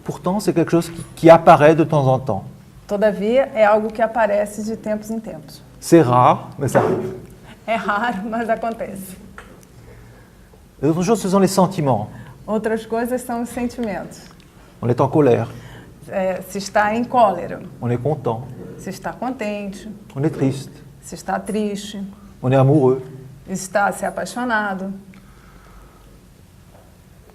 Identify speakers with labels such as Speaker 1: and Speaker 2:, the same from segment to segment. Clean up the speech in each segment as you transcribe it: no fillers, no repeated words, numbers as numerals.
Speaker 1: Pourtant, c'est quelque chose qui apparaît de temps en temps.
Speaker 2: Todavia, é algo que aparece de tempos em tempos.
Speaker 1: C'est rare, mais ça arrive.
Speaker 2: É raro, mas acontece.
Speaker 1: Et l'autre chose, ce sont les sentiments.
Speaker 2: Outras coisas são os sentimentos.
Speaker 1: On est en colère,
Speaker 2: Se está em cólera,
Speaker 1: on est content,
Speaker 2: se está contente,
Speaker 1: on est triste,
Speaker 2: se está triste,
Speaker 1: on est amoureux.
Speaker 2: está se apaixonado.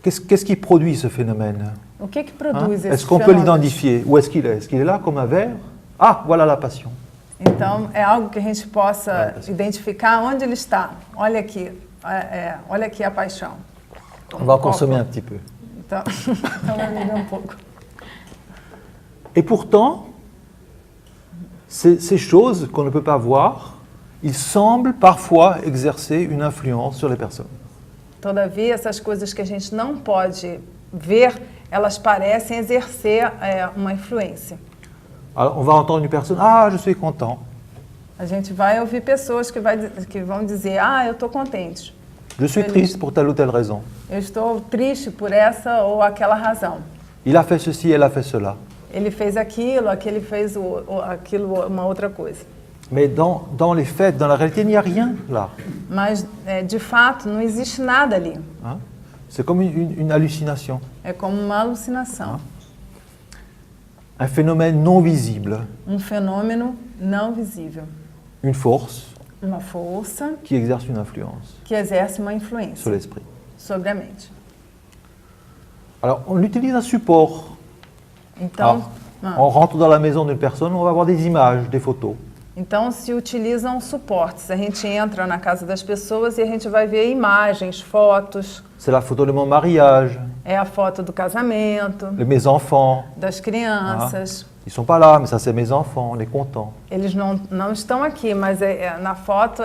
Speaker 1: Qu'est-ce qui produit ce phénomène?
Speaker 2: O que
Speaker 1: Hein?
Speaker 2: produz
Speaker 1: Est-ce
Speaker 2: esses
Speaker 1: qu'on peut
Speaker 2: fenômenos?
Speaker 1: l'identifier? Où est-ce qu'il est? Est-ce qu'il est là comme un verre? Ah, voilà la passion.
Speaker 2: Então, é algo que a gente possa
Speaker 1: Ah,
Speaker 2: identificar onde ele está. Olha aqui, olha aqui a paixão.
Speaker 1: On va en consommer un petit peu.
Speaker 2: Então, vamos beber um pouco.
Speaker 1: Et pourtant, ces choses qu'on ne peut pas voir, ils semblent parfois exercer une influence sur les personnes.
Speaker 2: Todavia, essas coisas que a gente não pode ver, elas parecem exercer uma influência.
Speaker 1: Alors, on va entendre une personne, ah, je suis content,
Speaker 2: A gente vai ouvir pessoas que vão dizer, eu estou contente,
Speaker 1: je suis triste pour telle ou telle raison.
Speaker 2: eu estou triste por essa ou aquela razão.
Speaker 1: Il a fait ceci, elle a fait cela.
Speaker 2: Ele fez aquilo, aquele fez aquilo, uma outra coisa.
Speaker 1: Mais dans les faits, dans la réalité, il n'y a rien là.
Speaker 2: Mas, de fato, não existe nada ali.
Speaker 1: Hein. C'est comme une hallucination,
Speaker 2: É como uma alucinação,
Speaker 1: un phénomène non visible,
Speaker 2: fenômeno não visível.
Speaker 1: une force
Speaker 2: Uma força
Speaker 1: qui exerce une influence
Speaker 2: que exerce uma
Speaker 1: sur
Speaker 2: influência
Speaker 1: l'esprit.
Speaker 2: sobre a mente.
Speaker 1: Alors, on utilise un support.
Speaker 2: Então,
Speaker 1: On rentre dans la maison d'une personne, on va voir des images, des photos.
Speaker 2: então se utilizam suportes. A gente entra na casa das pessoas e a gente vai ver imagens, fotos.
Speaker 1: C'est la photo de mon mariage,
Speaker 2: É a foto do casamento,
Speaker 1: de mes enfants.
Speaker 2: das crianças.
Speaker 1: Ils sont pas là, mais ça c'est mes enfants, on est content.
Speaker 2: Eles não estão aqui, mas na foto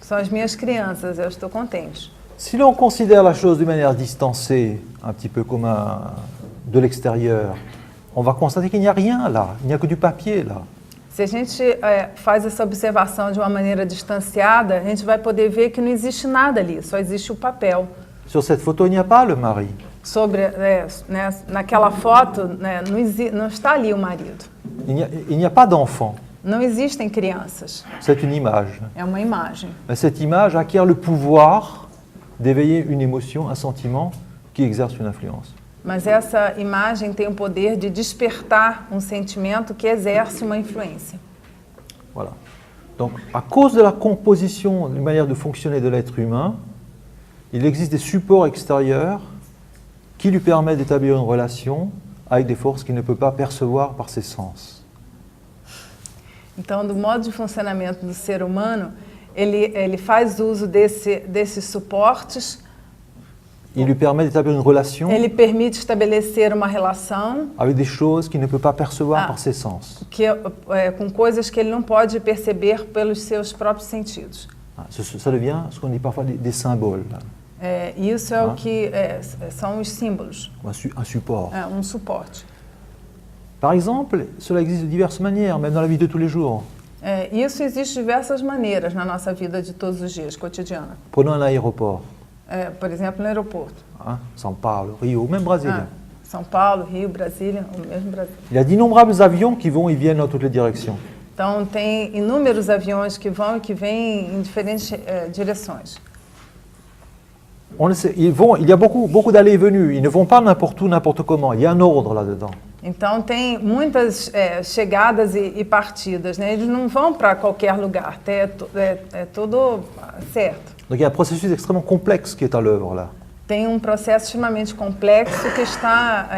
Speaker 2: são as minhas crianças. Eu estou contente.
Speaker 1: Si l'on considère la chose d'une manière distancée, un petit peu comme de l'extérieur, on va constater qu'il n'y a rien là, il n'y a que du papier là.
Speaker 2: Se a gente faz essa observação de uma maneira distanciada, a gente vai poder ver que não existe nada ali, só existe o papel.
Speaker 1: Sur cette photo, il n'y a pas le mari.
Speaker 2: Naquela foto, não está ali o marido.
Speaker 1: Il n'y a pas d'enfant.
Speaker 2: Não existem crianças.
Speaker 1: C'est une image.
Speaker 2: É uma imagem.
Speaker 1: Mais cette image acquiert le pouvoir d'éveiller une émotion, un sentiment qui exerce une influence.
Speaker 2: Mas essa imagem tem o poder de despertar um sentimento que exerce uma influência.
Speaker 1: Voilà. Donc, à cause de la composition, d'une manière de fonctionner de l'être humain, il existe des supports extérieurs qui lui permettent d'établir une relation avec des forces qu'il ne peut pas percevoir par ses sens.
Speaker 2: Então, do modo de funcionamento do ser humano, ele faz uso desses suportes.
Speaker 1: Il lui permet d'établir une relation
Speaker 2: Ele permite estabelecer uma relação
Speaker 1: avec des choses qu'il ne peut pas percevoir par ses sens.
Speaker 2: com coisas que ele não pode perceber pelos seus próprios sentidos.
Speaker 1: Ça devient ce qu'on dit parfois des symboles,
Speaker 2: Isso é o que são os símbolos,
Speaker 1: un support.
Speaker 2: suporte.
Speaker 1: Par exemple, cela existe de diverses manières, même dans la vie de tous les jours.
Speaker 2: Isso existe de diversas maneiras na nossa vida de todos os dias, cotidiana.
Speaker 1: Prenons un aéroport,
Speaker 2: Por exemplo, no aeroporto.
Speaker 1: São Paulo, Rio, même Brasilia.
Speaker 2: São Paulo, Rio, Brasília, o mesmo Brasil.
Speaker 1: Il y a d'innombrables avions qui vont et viennent dans toutes les directions.
Speaker 2: Então, tem inúmeros aviões que vão e que vêm em diferentes direções.
Speaker 1: On le sait, il y a beaucoup d'allées et venues. Ils ne vont pas n'importe où, n'importe comment. Il y a un ordre là-dedans.
Speaker 2: Então, tem muitas chegadas e partidas, né? Eles não vão para qualquer lugar, é tudo certo.
Speaker 1: Donc il y a un processus extrêmement complexe qui est à l'œuvre là.
Speaker 2: Tem processo extremamente complexo que está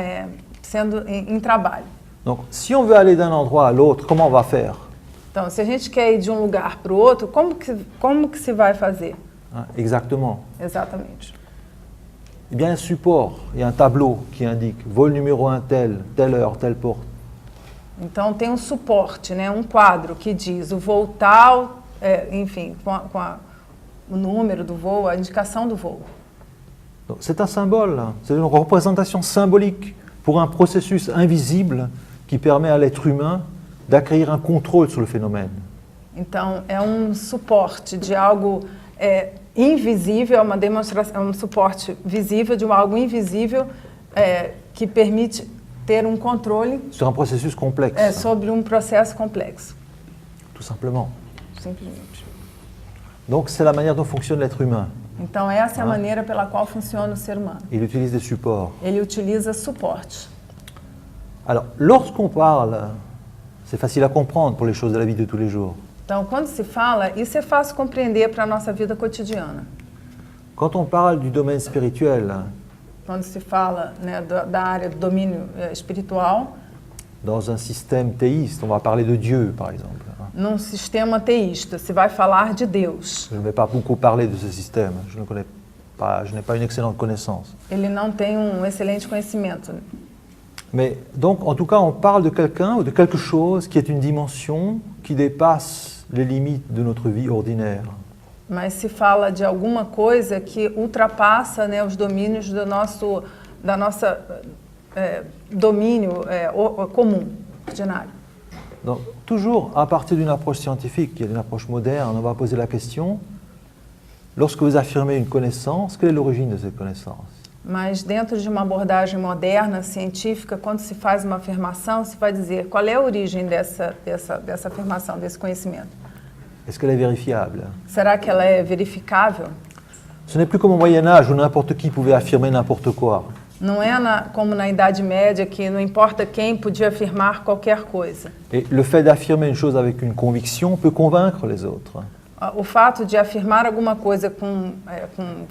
Speaker 2: sendo em trabalho.
Speaker 1: Donc si on veut aller d'un endroit à l'autre, comment on va faire?
Speaker 2: Então, se a gente quer ir de um lugar para o outro, como que se vai fazer?
Speaker 1: Exactement.
Speaker 2: Exatamente.
Speaker 1: Eh bien, un support, il y a un tableau qui indique vol numéro 1 tel, telle heure, telle porte.
Speaker 2: Então, tem suporte, né? Quadro que diz o voo tal, enfim, o número do voo, a indicação do voo.
Speaker 1: C'est un symbole, c'est une représentation symbolique pour un processus invisible qui permet à l'être humain d'acquérir un contrôle sur le phénomène.
Speaker 2: Então, é suporte de algo invisível, é um suporte visível de algo invisível que permite ter um controle
Speaker 1: sur un processus complexe,
Speaker 2: sobre um processo complexo,
Speaker 1: tout simplement.
Speaker 2: simplesmente.
Speaker 1: Donc c'est la manière dont fonctionne l'être humain.
Speaker 2: Então essa é a maneira pela qual funciona o ser humano.
Speaker 1: Il utilise des supports.
Speaker 2: Ele utiliza suporte.
Speaker 1: Alors, lorsqu'on parle, c'est facile à comprendre pour les choses de la vie de tous les jours.
Speaker 2: Então, quando se fala, isso é fácil compreender para a nossa vida cotidiana.
Speaker 1: Quand on parle du domaine spirituel,
Speaker 2: Quando se fala, né, da área do domínio espiritual,
Speaker 1: dans un système théiste, on va parler de Dieu, par exemple.
Speaker 2: num sistema teísta, se vai falar de Deus.
Speaker 1: Je ne vais pas beaucoup parler de ce système, je ne connais pas, je n'ai pas une excellente connaissance.
Speaker 2: Ele não tem excelente conhecimento.
Speaker 1: Mais donc, en tout cas, on parle de quelqu'un ou de quelque chose qui est une dimension qui dépasse les limites de notre vie ordinaire.
Speaker 2: Mas se fala de alguma coisa que ultrapassa, né, os domínios do nosso domínio comum, ordinário.
Speaker 1: Donc, toujours à partir d'une approche scientifique, qui est une approche moderne, on va poser la question, lorsque vous affirmez une connaissance, quelle est l'origine de cette connaissance?
Speaker 2: Mas dentro de uma abordagem moderna, científica, quando se faz uma afirmação, se vai dizer qual é a origem dessa afirmação, desse conhecimento.
Speaker 1: Est-ce qu'elle est vérifiable?
Speaker 2: Será que ela é verificável?
Speaker 1: Ce n'est plus comme au Moyen-Âge où n'importe qui pouvait affirmer n'importe quoi.
Speaker 2: Não é como na Idade Média, que não importa quem podia afirmar qualquer coisa.
Speaker 1: Et le fait d'affirmer une chose avec une conviction peut convaincre les autres.
Speaker 2: O fato de afirmar alguma coisa com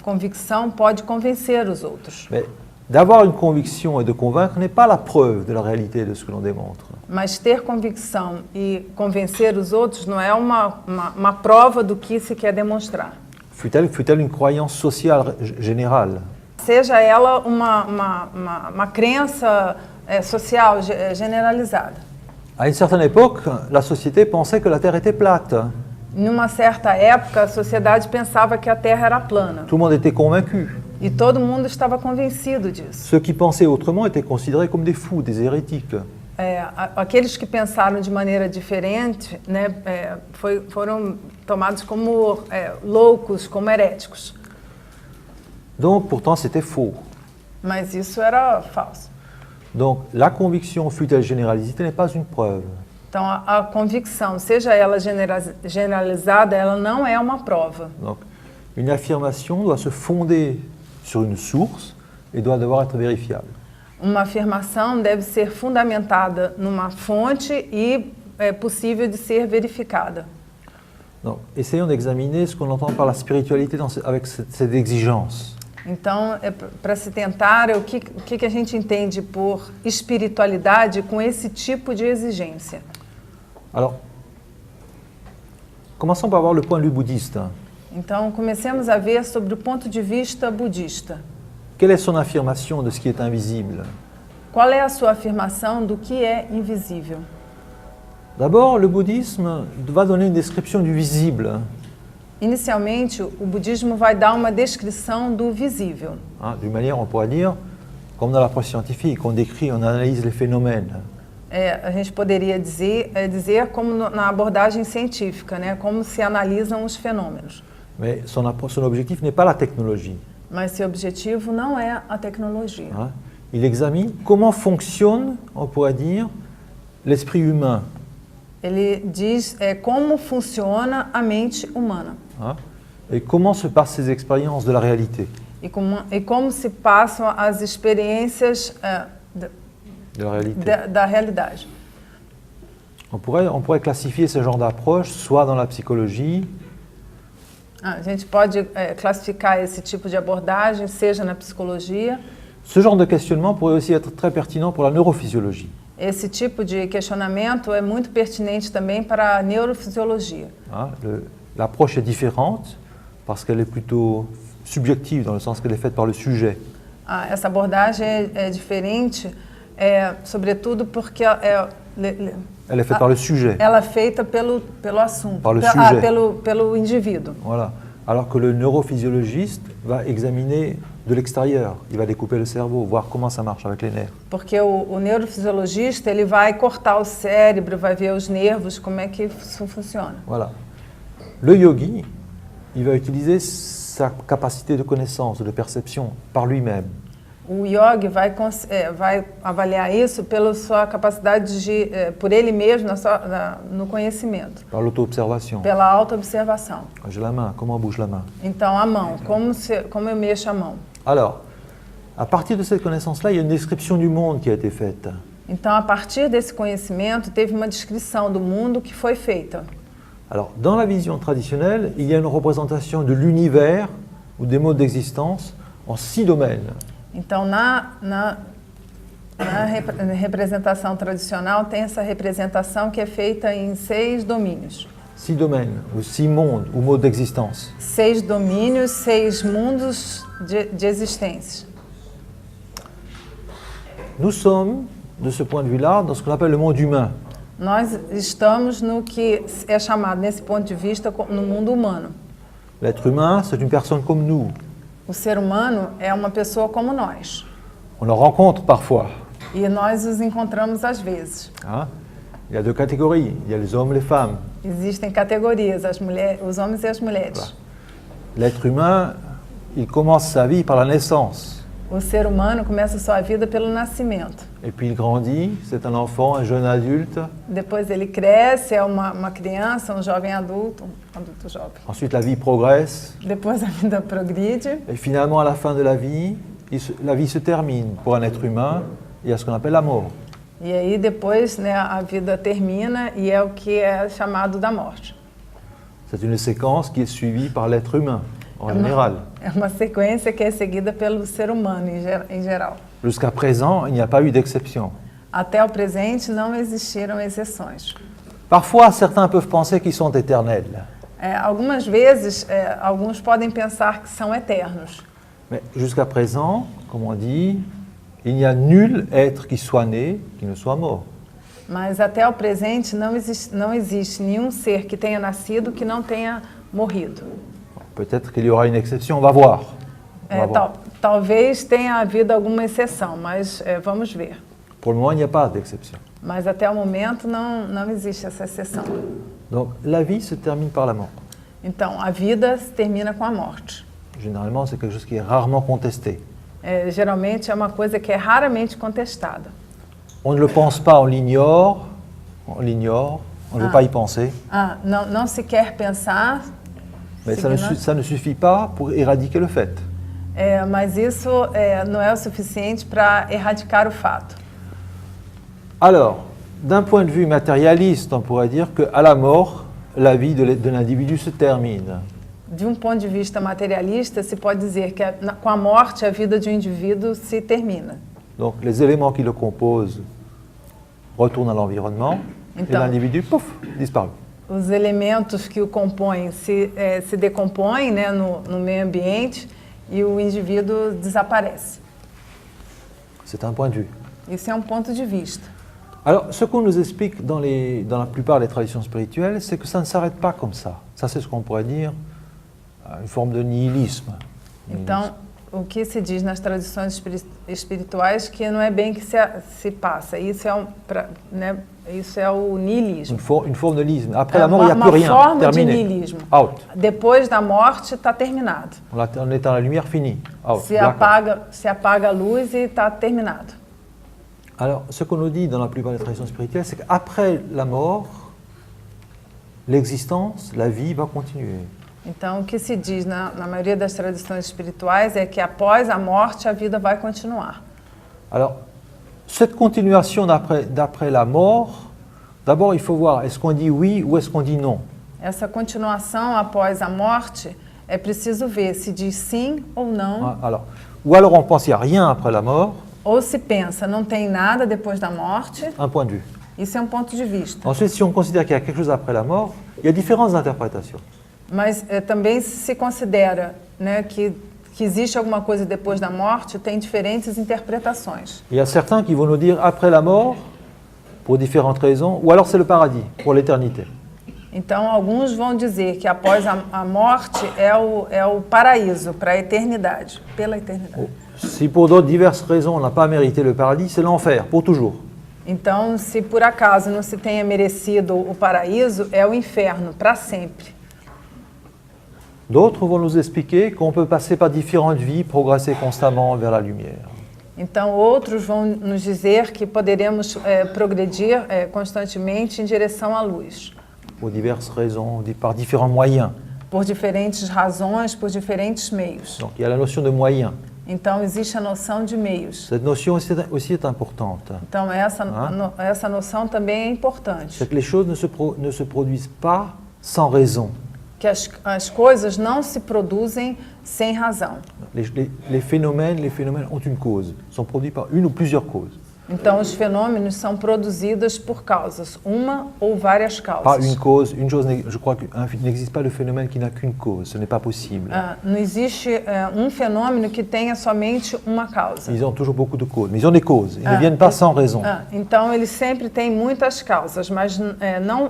Speaker 2: convicção pode convencer os outros.
Speaker 1: Mais d'avoir une conviction et de convaincre n'est pas la preuve de la réalité de ce que l'on démontre.
Speaker 2: Mas ter convicção e convencer os outros não é uma prova do que se quer demonstrar.
Speaker 1: Fut-elle une croyance sociale générale?
Speaker 2: Seja ela uma crença social generalizada.
Speaker 1: À une certaine époque, la société pensait que la Terre était plate.
Speaker 2: Numa certa época, a sociedade pensava que a Terra era plana.
Speaker 1: Tout le monde était convaincu.
Speaker 2: E todo mundo estava convencido disso.
Speaker 1: Ceux qui pensaient autrement étaient considérés comme des fous, des hérétiques.
Speaker 2: Aqueles que pensaram de maneira diferente, né, foram tomados como loucos, como heréticos.
Speaker 1: Donc, pourtant, c'était faux.
Speaker 2: Mas isso era falso.
Speaker 1: Donc, la conviction, fut-elle généralisée, n'est pas une preuve.
Speaker 2: Então, a convicção, seja ela generalizada, ela não é uma prova.
Speaker 1: Donc, une affirmation doit se fonder sur une source et doit devoir être vérifiable.
Speaker 2: Uma afirmação deve ser fundamentada numa fonte e é possível de ser verificada.
Speaker 1: Donc, essayons d'examiner ce qu'on entend par la spiritualité avec cette exigence.
Speaker 2: Então, para se tentar, o que a gente entende por espiritualidade com esse tipo de exigência?
Speaker 1: Alors, commençons par voir le point de vue bouddhiste.
Speaker 2: Então, comecemos a ver sobre o ponto de vista budista.
Speaker 1: Quelle est son affirmation de ce qui est invisible?
Speaker 2: Qual é a sua afirmação do que é invisível?
Speaker 1: D'abord, le bouddhisme va donner une description du visible.
Speaker 2: Inicialmente, o budismo vai dar uma descrição do visível.
Speaker 1: D'une manière, on pourrait dire, comme dans l'approche scientifique, on décrit, on analyse les phénomènes.
Speaker 2: A gente poderia dizer como na abordagem científica, né? Como se analisam os fenômenos.
Speaker 1: Mais son objectif n'est pas la technologie.
Speaker 2: Mas seu objetivo não é a tecnologia.
Speaker 1: Il examine comment fonctionne, on pourrait dire, l'esprit humain.
Speaker 2: Ele diz como funciona a mente humana.
Speaker 1: Et comment se passent ces expériences de la réalité.
Speaker 2: E como se passam as experiências da realidade.
Speaker 1: On pourrait classifier ce genre d'approche soit dans la psychologie.
Speaker 2: A gente pode classificar esse tipo de abordagem, seja na psicologia.
Speaker 1: Ce genre de questionnement pourrait aussi être très pertinent pour la neurophysiologie.
Speaker 2: Esse tipo de questionamento é muito pertinente também para a neurofisiologia.
Speaker 1: L'approche est différente parce qu'elle est plutôt subjective dans le sens qu'elle est faite par le sujet.
Speaker 2: Essa abordagem é diferente, sobretudo porque
Speaker 1: elle est faite par le sujet.
Speaker 2: Ela é feita pelo assunto,
Speaker 1: par le sujet.
Speaker 2: Pelo indivíduo.
Speaker 1: Voilà. Alors que le neurophysiologiste va examiner de l'extérieur, il va découper le cerveau, voir comment ça marche avec les nerfs.
Speaker 2: Porque o neurofisiologista, ele vai cortar o cérebro, vai ver os nervos, como é que isso funciona.
Speaker 1: Voilà. Le yogi, il va utiliser sa capacité de connaissance, de perception par lui-même.
Speaker 2: o yogi vai avaliar isso pela sua capacidade de, por ele mesmo, no conhecimento,
Speaker 1: par l'auto-observation.
Speaker 2: pela autoobservação.
Speaker 1: J'ai la main, comment bouge la main?
Speaker 2: Então, a mão, como eu mexo a mão.
Speaker 1: Alors, à partir de cette connaissance-là, il y a une description du monde qui a été faite.
Speaker 2: Então, a partir desse conhecimento, teve uma descrição do mundo que foi feita.
Speaker 1: Alors, dans la vision traditionnelle, il y a une représentation de l'univers ou des modes d'existence en 6 domaines.
Speaker 2: Então, na representação tradicional, tem essa representação que é feita em 6 domínios.
Speaker 1: 6 domaines, ou 6 mondes, ou modes d'existence.
Speaker 2: 6 domínios, 6 mundos de existência.
Speaker 1: Nous sommes, de ce point de vue-là, dans ce qu'on appelle le monde humain.
Speaker 2: Nós estamos no que é chamado, nesse ponto de vista, no mundo humano.
Speaker 1: L'être humain, c'est une personne comme nous.
Speaker 2: O ser humano é uma pessoa como nós.
Speaker 1: On le rencontre parfois.
Speaker 2: E nós os encontramos às vezes.
Speaker 1: Hein? Il y a 2 catégories, il y a les hommes et les femmes.
Speaker 2: Existem categorias, os homens e as mulheres.
Speaker 1: L'être humain, il commence sa vie par la naissance.
Speaker 2: O ser humano começa a sua vida pelo nascimento.
Speaker 1: Et puis il grandit, c'est un enfant, un jeune adulte.
Speaker 2: Depois ele cresce, é uma criança, um jovem adulto, um adulto jovem.
Speaker 1: Ensuite, la vie progresse.
Speaker 2: Depois a vida progride.
Speaker 1: Et finalement, à la fin de la vie se termine pour un être humain. Il y a ce qu'on appelle la mort.
Speaker 2: E aí depois, né, a vida termina e é o que é chamado da morte.
Speaker 1: C'est une séquence qui est suivie par l'être humain, en général.
Speaker 2: É uma sequência que é seguida pelo ser humano em geral.
Speaker 1: Jusqu'à présent, il n'y a pas eu d'exception.
Speaker 2: Até o presente não existiram exceções.
Speaker 1: Parfois, certains peuvent penser qu'ils sont éternels.
Speaker 2: Algumas vezes, alguns podem pensar que são eternos.
Speaker 1: Mais jusqu'à présent, comme on dit, il n'y a nul être qui soit né, qui ne soit mort.
Speaker 2: Mas até o presente não existe nenhum ser que tenha nascido que não tenha morrido.
Speaker 1: Peut-être qu'il y aura une exception, on va voir.
Speaker 2: Talvez tenha havido alguma exceção, mas vamos ver.
Speaker 1: Pour le moment, il n'y a pas d'exception.
Speaker 2: Mas até o momento não existe essa exceção.
Speaker 1: Donc la vie se termine par la mort.
Speaker 2: Então, a vida termina com a morte.
Speaker 1: Généralement, c'est quelque chose qui est rarement contesté.
Speaker 2: Geralmente é uma coisa que é raramente contestada.
Speaker 1: On ne le pense pas, on l'ignore, on ne veut pas y penser.
Speaker 2: Não se quer pensar.
Speaker 1: Mais ça ne suffit pas pour éradiquer le fait.
Speaker 2: Mas isso não é o suficiente para erradicar o fato.
Speaker 1: Alors, d'un point de vue matérialiste, on pourrait dire qu'à la mort, la vie de l'individu se termine.
Speaker 2: De ponto de vista materialista, se pode dizer que com a morte a vida de um indivíduo se termina.
Speaker 1: Donc les éléments qui le composent retournent à l'environnement et l'individu, pouf, disparu.
Speaker 2: Os elementos que o compõem se decompõem, né, no meio ambiente e o indivíduo desaparece.
Speaker 1: C'est un point de vue.
Speaker 2: Isso é ponto de vista.
Speaker 1: Alors, ce qu'on nous explique dans la plupart des traditions spirituelles, c'est que ça ne s'arrête pas comme ça. Ça, c'est ce qu'on pourrait dire une forme de nihilisme.
Speaker 2: Então, o que se diz nas tradições espirituais que não é bem que se passa. Isso é o nihilismo.
Speaker 1: Une forme de nihilisme. Après la mort, il n'y a plus rien.
Speaker 2: Uma forma
Speaker 1: Terminé.
Speaker 2: de nihilismo.
Speaker 1: Out.
Speaker 2: Depois da morte, está terminado.
Speaker 1: On est dans la lumière, fini. Out.
Speaker 2: Se apaga a luz e está terminado.
Speaker 1: Alors, ce qu'on nous dit dans la plupart des traditions spirituelles, c'est qu'après la mort, l'existence, la vie va continuer.
Speaker 2: Então, o que se diz na maioria das tradições espirituais é que após a morte a vida vai continuar.
Speaker 1: Alors, cette continuation d'après la mort, d'abord il faut voir, est-ce qu'on dit oui ou est-ce qu'on dit non?
Speaker 2: Essa continuação após a morte, é preciso ver se diz sim ou não.
Speaker 1: Ou alors on pense qu'il n'y a rien après la mort.
Speaker 2: Ou se pensa, não tem nada depois da morte.
Speaker 1: Un point de vue.
Speaker 2: Isso é ponto de vista.
Speaker 1: Ensuite, si on considère qu'il y a quelque chose après la mort, il y a différentes interprétations.
Speaker 2: Mas também se considera, né, que existe alguma coisa depois da morte, tem diferentes interpretações.
Speaker 1: Il y a certains qui vont nous dire après la mort, pour différentes raisons, ou alors c'est le paradis, pour l'éternité.
Speaker 2: Então, alguns vão dizer que após a morte é o paraíso, para a eternidade, pela eternidade.
Speaker 1: Si pour d'autres diverses raisons on n'a pas mérité le paradis, c'est l'enfer, pour toujours.
Speaker 2: Então, se por acaso não se tenha merecido o paraíso, é o inferno, para sempre.
Speaker 1: D'autres vont nous expliquer qu'on peut passer par différentes vies, progresser constamment vers la lumière.
Speaker 2: Então, outros vão nos dizer que poderemos progredir constantemente em direção à luz,
Speaker 1: pour diverses raisons, par différents moyens.
Speaker 2: por diferentes razões, por diferentes meios.
Speaker 1: Donc il y a la notion de moyens.
Speaker 2: Então, existe a noção de meios.
Speaker 1: Cette notion aussi est importante.
Speaker 2: Então, essa noção também é importante.
Speaker 1: C'est que les choses ne se produisent pas sans raison.
Speaker 2: Que as coisas não se produzem sem razão.
Speaker 1: Les phénomènes ont une cause, sont produits par une ou plusieurs causes.
Speaker 2: Então, os fenômenos são produzidos por causas, uma ou várias causas.
Speaker 1: Pas une cause, je crois qu'il n'existe pas de phénomène qui n'a qu'une cause, ce n'est pas possible.
Speaker 2: Não existe fenômeno que tenha somente uma causa.
Speaker 1: Ils ont toujours beaucoup de causes, mais ils ont des causes, ils ne viennent pas sans raison.
Speaker 2: Então, eles sempre têm muitas causas, mas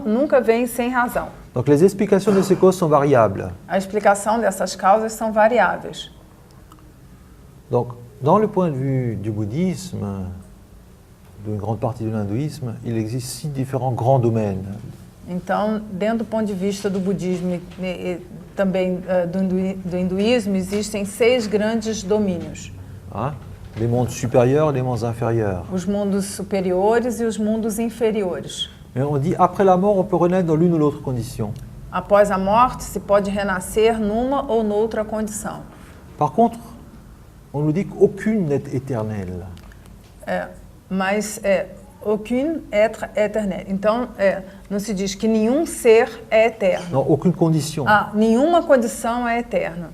Speaker 2: nunca vêm sem razão.
Speaker 1: Donc les explications de ces causes sont variables.
Speaker 2: A explicação dessas causas são variáveis.
Speaker 1: Donc, dans le point de vue du bouddhisme, d'une grande partie de l'hindouisme, il existe 6 différents grands domaines.
Speaker 2: Então, dentro do ponto de vista do budismo e também do hinduísmo, existem 6 grandes domínios.
Speaker 1: Hein? Les mondes supérieurs, les mondes inférieurs.
Speaker 2: Os mundos superiores e os mundos inferiores.
Speaker 1: Et on dit, après la mort, on peut renaître dans l'une ou l'autre condition.
Speaker 2: Após a morte, se pode renascer numa ou noutra condição.
Speaker 1: Par contre, on nous dit qu'aucune n'est éternelle.
Speaker 2: Mas aucune être éternel. Então, não se diz que nenhum ser é eterno.
Speaker 1: Non, aucune condition.
Speaker 2: Nenhuma condição é eterna.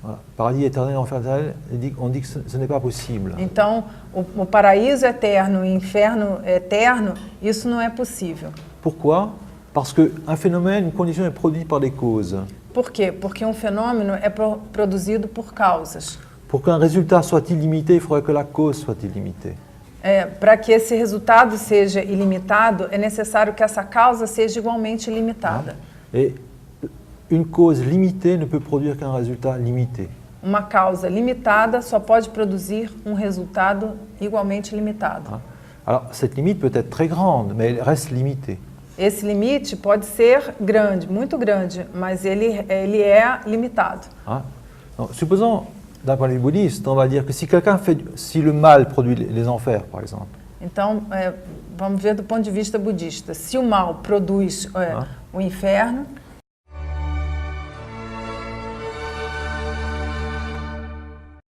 Speaker 1: Voilà. Paradis éternel, enfer éternel, on dit que ce n'est pas possible.
Speaker 2: Então, o paraíso eterno, o inferno eterno, isso não é possível.
Speaker 1: Pourquoi? Parce qu'un phénomène, une condition est produite par des causes.
Speaker 2: Por quê? Porque fenômeno é produzido por causas.
Speaker 1: Pour qu'un résultat soit illimité, il faudrait que la cause soit illimitée.
Speaker 2: Para que esse resultado seja ilimitado, é necessário que essa causa seja igualmente limitada.
Speaker 1: Et une cause limitée ne peut produire qu'un résultat limité.
Speaker 2: Uma causa limitada só pode produzir resultado igualmente limitado.
Speaker 1: Alors, cette limite peut être très grande, mais elle reste limitée.
Speaker 2: Esse limite pode ser grande, muito grande, mas ele é limitado.
Speaker 1: Donc, supposons, d'un point de vue bouddhiste, on va dire que si le mal produit les enfers, par exemple.
Speaker 2: Então, vamos ver do ponto de vista budista. Se o mal produz o inferno,